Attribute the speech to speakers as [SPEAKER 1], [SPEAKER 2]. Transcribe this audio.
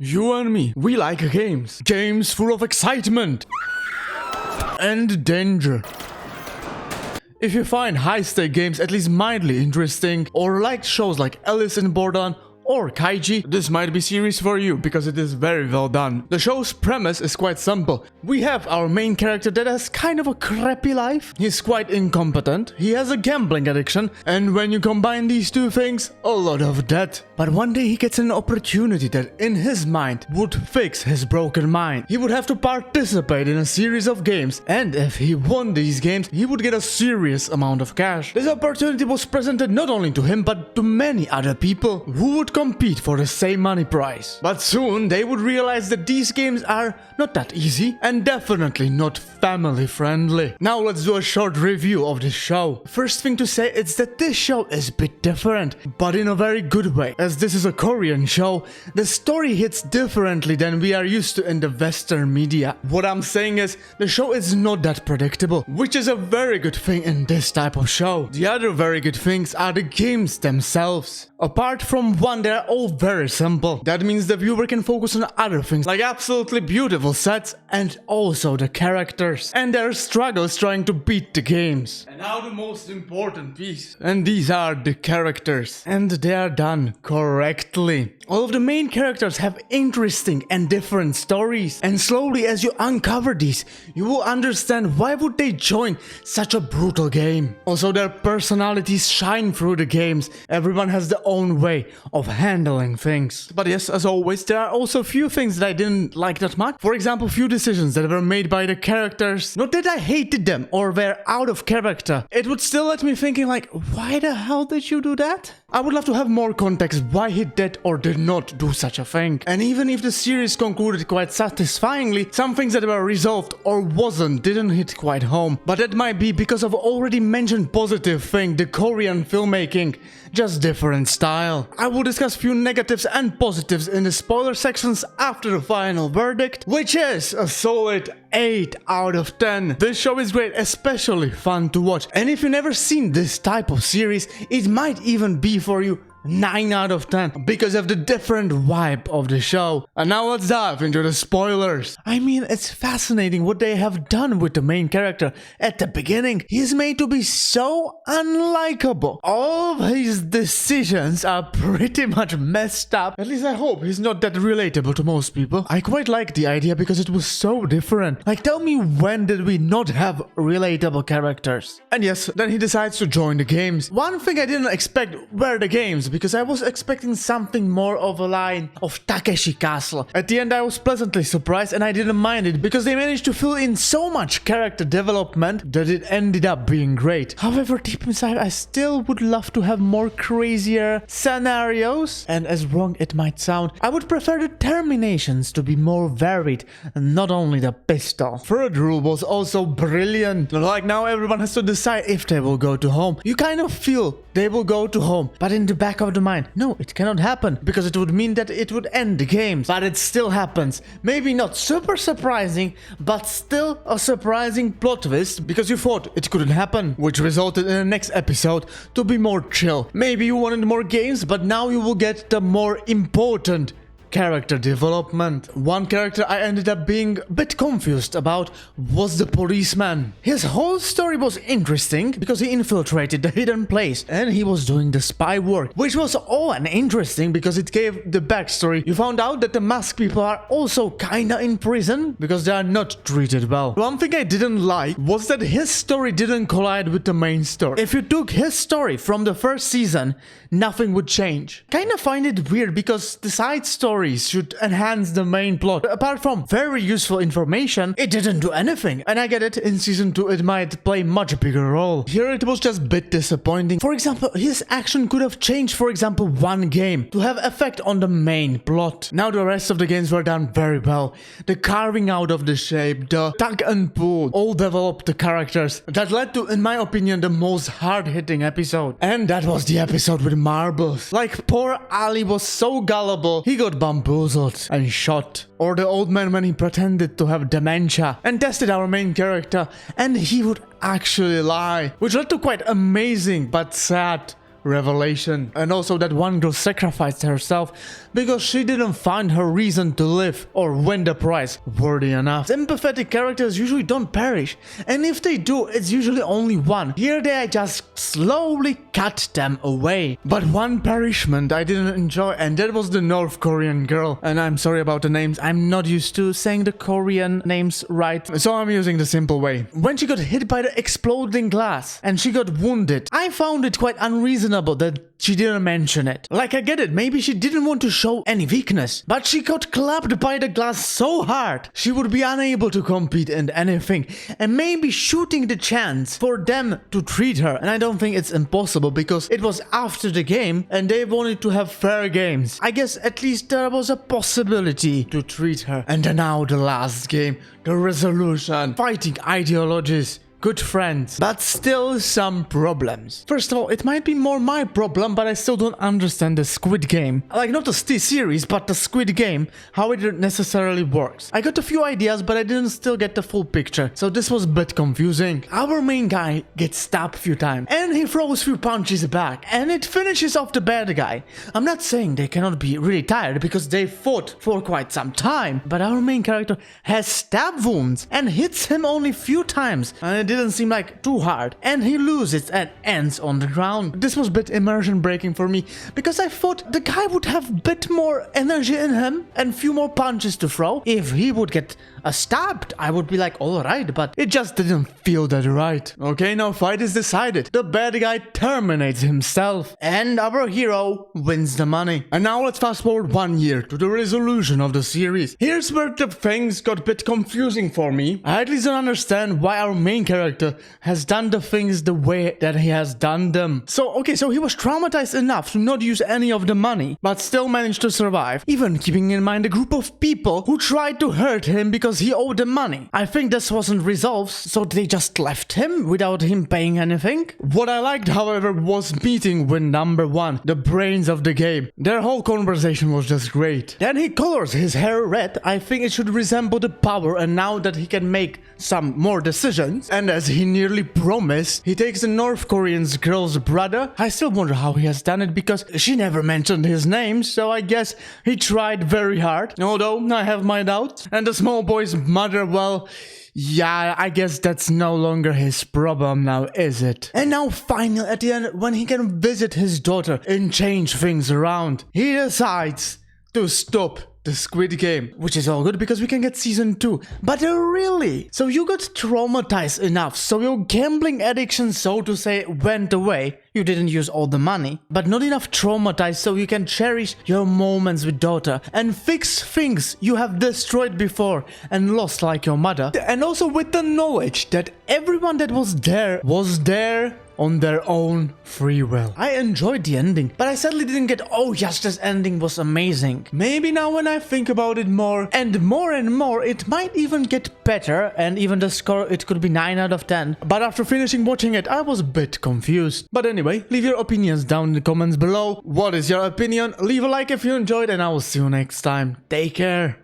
[SPEAKER 1] You and me, we like games. Games full of excitement and danger. If you find high-stake games at least mildly interesting, or like shows like Alice in Borderland or Kaiji, this might be series for you because it is very well done. The show's premise is quite simple. We have our main character that has kind of a crappy life. He's quite incompetent, he has a gambling addiction, and when you combine these two things, a lot of debt. But one day he gets an opportunity that in his mind would fix his broken mind. He would have to participate in a series of games, and if he won these games, he would get a serious amount of cash. This opportunity was presented not only to him but to many other people who would compete for the same money prize. But soon they would realize that these games are not that easy and definitely not family friendly. Now let's do a short review of this show. First thing to say is that this show is a bit different, but in a very good way. As this is a Korean show, the story hits differently than we are used to in the Western media. What I'm saying is, the show is not that predictable, which is a very good thing in this type of show. The other very good things are the games themselves. Apart from one, they're all very simple. That means the viewer can focus on other things like absolutely beautiful sets and also the characters and their struggles trying to beat the games. And now the most important piece. And these are the characters. And they are done correctly. All of the main characters have interesting and different stories. And slowly as you uncover these, you will understand why would they join such a brutal game. Also their personalities shine through the games. Everyone has their own way of handling things. But yes, as always, there are also a few things that I didn't like that much. For example, few decisions that were made by the characters. Not that I hated them or were out of character. It would still let me thinking like, why the hell did you do that? I would love to have more context why he did or did not do such a thing. And even if the series concluded quite satisfyingly, some things that were resolved or wasn't didn't hit quite home. But that might be because of already mentioned positive thing, the Korean filmmaking, just different style. I will discuss few negatives and positives in the spoiler sections after the final verdict, which is a solid 8 out of 10. This show is great, especially fun to watch. And if you've never seen this type of series, it might even be for you 9 out of 10 because of the different vibe of the show. And now let's dive into the spoilers. I mean, it's fascinating what they have done with the main character. At the beginning, he is made to be so unlikable. All of his decisions are pretty much messed up. At least I hope he's not that relatable to most people. I quite like the idea because it was so different. Like, tell me, when did we not have relatable characters? And yes, then he decides to join the games. One thing I didn't expect were the games, because I was expecting something more of a line of Takeshi Castle. At the end I was pleasantly surprised and I didn't mind it because they managed to fill in so much character development that it ended up being great. However, deep inside I still would love to have more crazier scenarios, and as wrong it might sound, I would prefer the terminations to be more varied and not only the pistol. Third rule was also brilliant. Like, now everyone has to decide if they will go to home. You kind of feel they will go to home, but in the back of the mind, no, it cannot happen because it would mean that it would end the games. But it still happens. Maybe not super surprising, but still a surprising plot twist because you thought it couldn't happen, which resulted in the next episode to be more chill. Maybe you wanted more games, but now you will get the more important character development. One character I ended up being a bit confused about was the policeman. His whole story was interesting because he infiltrated the hidden place and he was doing the spy work, which was all and interesting because it gave the backstory. You found out that the masked people are also kinda in prison because they are not treated well. One thing I didn't like was that his story didn't collide with the main story. If you took his story from the first season, nothing would change. Kinda find it weird because the side stories should enhance the main plot. Apart from very useful information, it didn't do anything. And I get it, in season 2 it might play much bigger role. Here it was just a bit disappointing. For example, his action could have changed, for example, one game to have effect on the main plot. Now the rest of the games were done very well. The carving out of the shape, the tug and pull, all developed the characters. That led to, in my opinion, the most hard-hitting episode. And that was the episode with marbles. Like, poor Ali was so gullible, he got bamboozled and shot. Or the old man when he pretended to have dementia and tested our main character and he would actually lie, which led to quite amazing but sad revelation. And also that one girl sacrificed herself because she didn't find her reason to live or win the prize worthy enough. Sympathetic characters usually don't perish, and if they do, it's usually only one. Here they just slowly cut them away. But one perishment I didn't enjoy, and that was the North Korean girl. And I'm sorry about the names, I'm not used to saying the Korean names right, so I'm using the simple way. When she got hit by the exploding glass and she got wounded, I found it quite unreasonable that she didn't mention it. Like, I get it, maybe she didn't want to show any weakness, but she got clapped by the glass so hard she would be unable to compete in anything, and maybe shooting the chance for them to treat her. And I don't think it's impossible because it was after the game and they wanted to have fair games. I guess at least there was a possibility to treat her. And then now the last game, the resolution, fighting ideologies, good friends, but still some problems. First of all, it might be more my problem, but I still don't understand the Squid Game. Like, not the series, but the Squid Game, how it necessarily works. I got a few ideas, but I didn't still get the full picture, so this was a bit confusing. Our main guy gets stabbed a few times, and he throws a few punches back, and it finishes off the bad guy. I'm not saying they cannot be really tired, because they fought for quite some time, but our main character has stab wounds, and hits him only a few times, and it didn't seem like too hard, and he loses and ends on the ground. This was a bit immersion breaking for me, because I thought the guy would have a bit more energy in him and few more punches to throw. If he would get stabbed, I would be like, alright, but it just didn't feel that right. Okay, now fight is decided. The bad guy terminates himself, and our hero wins the money. And now let's fast forward 1 year to the resolution of the series. Here's where the things got a bit confusing for me. I at least don't understand why our main character has done the things the way that he has done them. So he was traumatized enough to not use any of the money, but still managed to survive, even keeping in mind a group of people who tried to hurt him because he owed them money. I think this wasn't resolved, so they just left him without him paying anything. What I liked, however, was meeting with number one, the brains of the game. Their whole conversation was just great. Then he colors his hair red. I think it should resemble the power, and now that he can make some more decisions, and as he nearly promised, he takes the North Korean girl's brother. I still wonder how he has done it because she never mentioned his name, so I guess he tried very hard, although I have my doubts. And the small boy's mother, well, yeah, I guess that's no longer his problem now, is it? And now finally at the end, when he can visit his daughter and change things around, he decides to stop the Squid Game, which is all good because we can get season 2. But really? So you got traumatized enough, so your gambling addiction, so to say, went away. You didn't use all the money, but not enough traumatized so you can cherish your moments with daughter and fix things you have destroyed before and lost, like your mother. And also with the knowledge that everyone that was there on their own free will. I enjoyed the ending, but I sadly didn't get, oh yes, this ending was amazing. Maybe now when I think about it more, and more, it might even get better, and even the score, it could be 9 out of 10. But after finishing watching it, I was a bit confused. But anyway, leave your opinions down in the comments below. What is your opinion? Leave a like if you enjoyed, and I will see you next time. Take care.